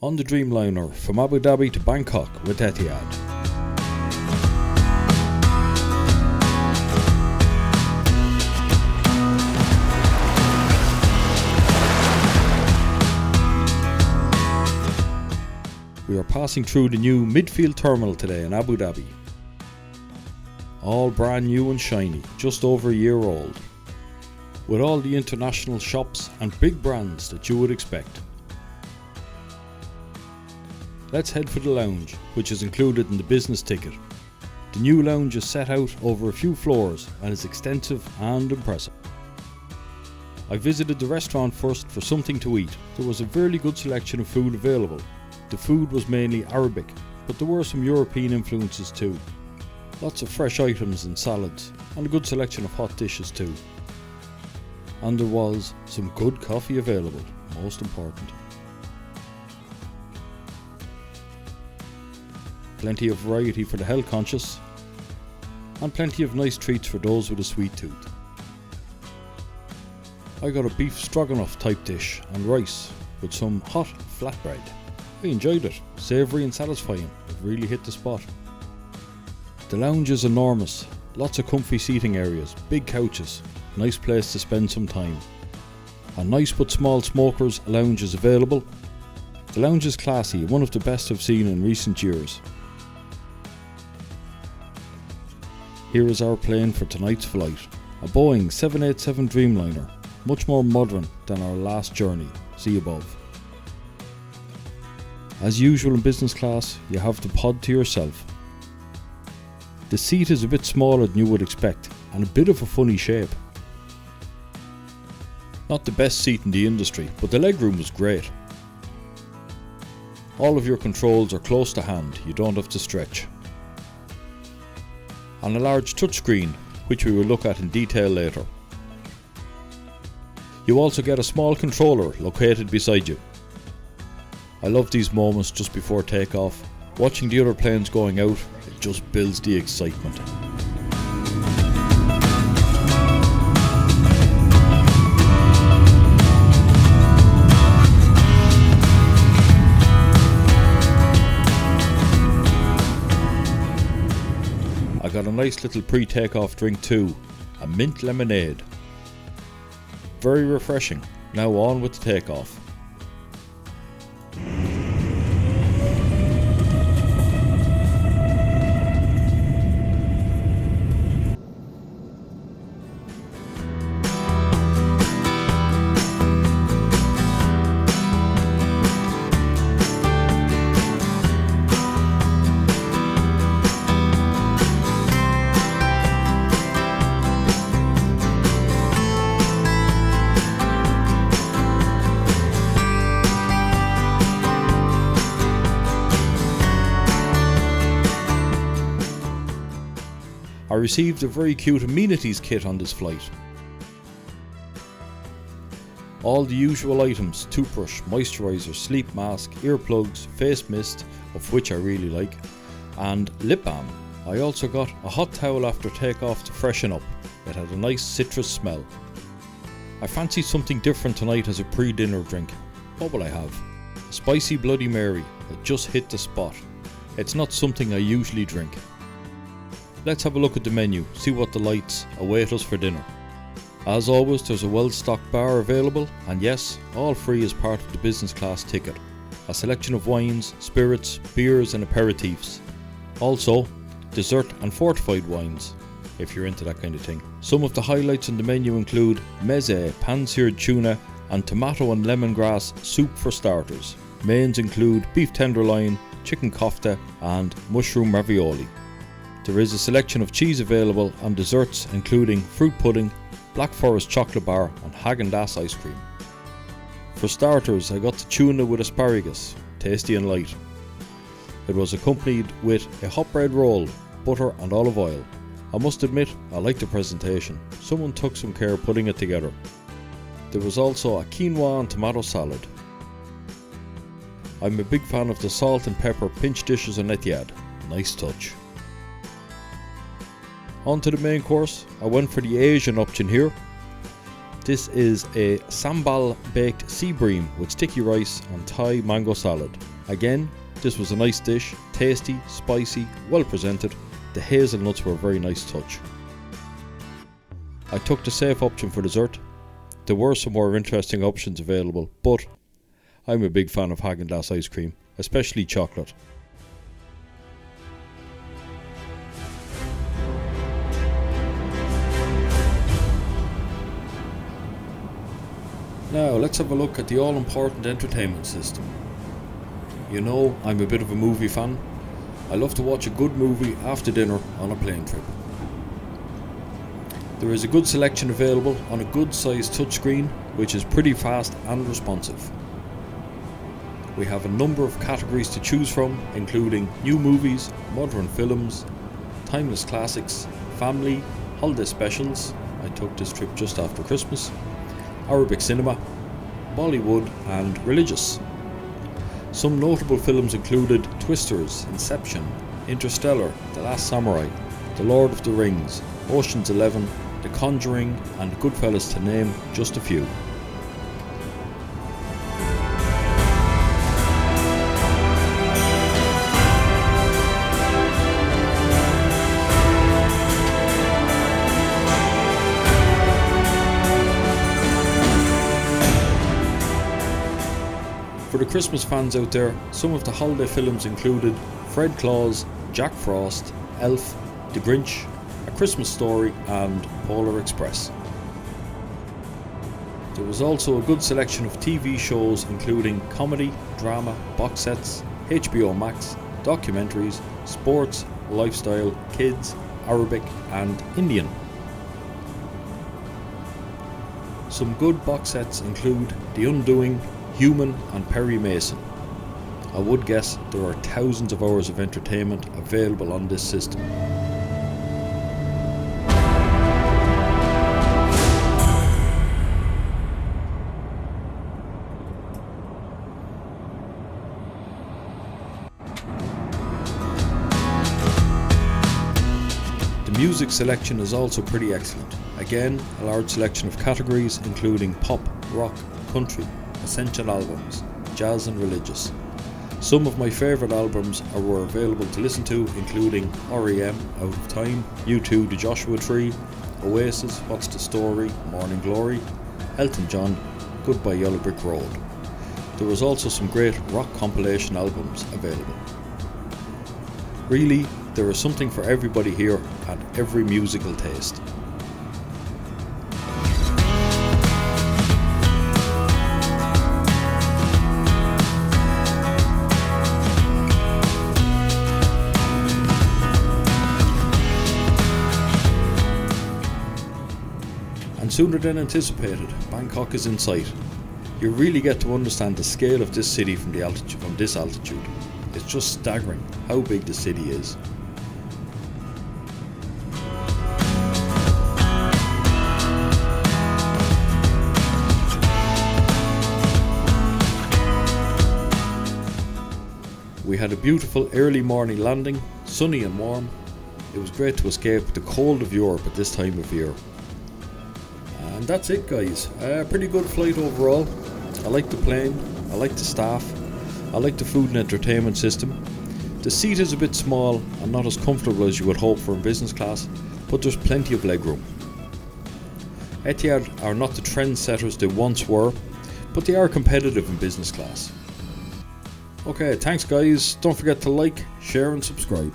on the Dreamliner from Abu Dhabi to Bangkok with Etihad. We are passing through the new midfield terminal today in Abu Dhabi. All brand new and shiny, just over a year old, with all the international shops and big brands that you would expect. Let's head for the lounge, which is included in the business ticket. The new lounge is set out over a few floors and is extensive and impressive. I visited the restaurant first for something to eat. There was a fairly good selection of food available. The food was mainly Arabic, but there were some European influences too. Lots of fresh items and salads, and a good selection of hot dishes too. And there was some good coffee available, most important. Plenty of variety for the health conscious, and plenty of nice treats for those with a sweet tooth. I got a beef stroganoff type dish and rice with some hot flatbread. I enjoyed it, savoury and satisfying. It really hit the spot. The lounge is enormous, lots of comfy seating areas, big couches, nice place to spend some time. A nice but small smokers lounge is available. The lounge is classy, one of the best I've seen in recent years. Here is our plane for tonight's flight, a Boeing 787 Dreamliner, much more modern than our last journey, see above. As usual in business class, you have the pod to yourself. The seat is a bit smaller than you would expect and a bit of a funny shape. Not the best seat in the industry, but the legroom was great. All of your controls are close to hand, you don't have to stretch. And a large touchscreen, which we will look at in detail later. You also get a small controller located beside you. I love these moments just before takeoff. Watching the other planes going out, it just builds the excitement. I got a nice little pre-takeoff drink too, a mint lemonade. Very refreshing. Now on with the takeoff. I received a very cute amenities kit on this flight. All the usual items: toothbrush, moisturiser, sleep mask, earplugs, face mist, of which I really like, and lip balm. I also got a hot towel after takeoff to freshen up. It had a nice citrus smell. I fancied something different tonight as a pre-dinner drink. What will I have? A spicy Bloody Mary. It just hit the spot. It's not something I usually drink. Let's have a look at the menu, see what delights await us for dinner. As always, there's a well-stocked bar available, and yes, all free as part of the business class ticket. A selection of wines, spirits, beers and aperitifs. Also, dessert and fortified wines, if you're into that kind of thing. Some of the highlights on the menu include meze, pan-seared tuna and tomato and lemongrass soup for starters. Mains include beef tenderloin, chicken kofta and mushroom ravioli. There is a selection of cheese available and desserts including fruit pudding, Black Forest chocolate bar and Häagen-Dazs ice cream. For starters, I got the tuna with asparagus, tasty and light. It was accompanied with a hot bread roll, butter and olive oil. I must admit, I liked the presentation. Someone took some care putting it together. There was also a quinoa and tomato salad. I'm a big fan of the salt and pepper pinch dishes on Etihad. Nice touch. On to the main course. I went for the Asian option here. This is a sambal baked sea bream with sticky rice and Thai mango salad. Again, this was a nice dish, tasty, spicy, well presented. The hazelnuts were a very nice touch. I took the safe option for dessert. There were some more interesting options available, but I'm a big fan of Häagen-Dazs ice cream, especially chocolate. Now let's have a look at the all-important entertainment system. You know, I'm a bit of a movie fan. I love to watch a good movie after dinner on a plane trip. There is a good selection available on a good sized touchscreen, which is pretty fast and responsive. We have a number of categories to choose from, including new movies, modern films, timeless classics, family, holiday specials — I took this trip just after Christmas — Arabic cinema, Bollywood and religious. Some notable films included Twisters, Inception, Interstellar, The Last Samurai, The Lord of the Rings, Ocean's 11, The Conjuring and Goodfellas, to name just a few. For the Christmas fans out there, some of the holiday films included Fred Claus, Jack Frost, Elf, The Grinch, A Christmas Story and Polar Express. There was also a good selection of TV shows including comedy, drama, box sets, HBO Max, documentaries, sports, lifestyle, kids, Arabic and Indian. Some good box sets include The Undoing, Human and Perry Mason. I would guess there are thousands of hours of entertainment available on this system. The music selection is also pretty excellent. Again, a large selection of categories including pop, rock, country, essential albums, jazz and religious. Some of my favourite albums were available to listen to, including R.E.M. Out of Time, U2 The Joshua Tree, Oasis What's the Story, Morning Glory, Elton John, Goodbye Yellow Brick Road. There was also some great rock compilation albums available. Really, there is something for everybody here and every musical taste. And sooner than anticipated, Bangkok is in sight. You really get to understand the scale of this city from this altitude. It's just staggering how big the city is. We had a beautiful early morning landing, sunny and warm. It was great to escape the cold of Europe at this time of year. And that's it, guys. Pretty good flight overall. I like the plane, I like the staff, I like the food and entertainment system. The seat is a bit small and not as comfortable as you would hope for in business class, but there's plenty of legroom. Etihad are not the trendsetters they once were, but they are competitive in business class. Okay, thanks guys. Don't forget to like, share and subscribe.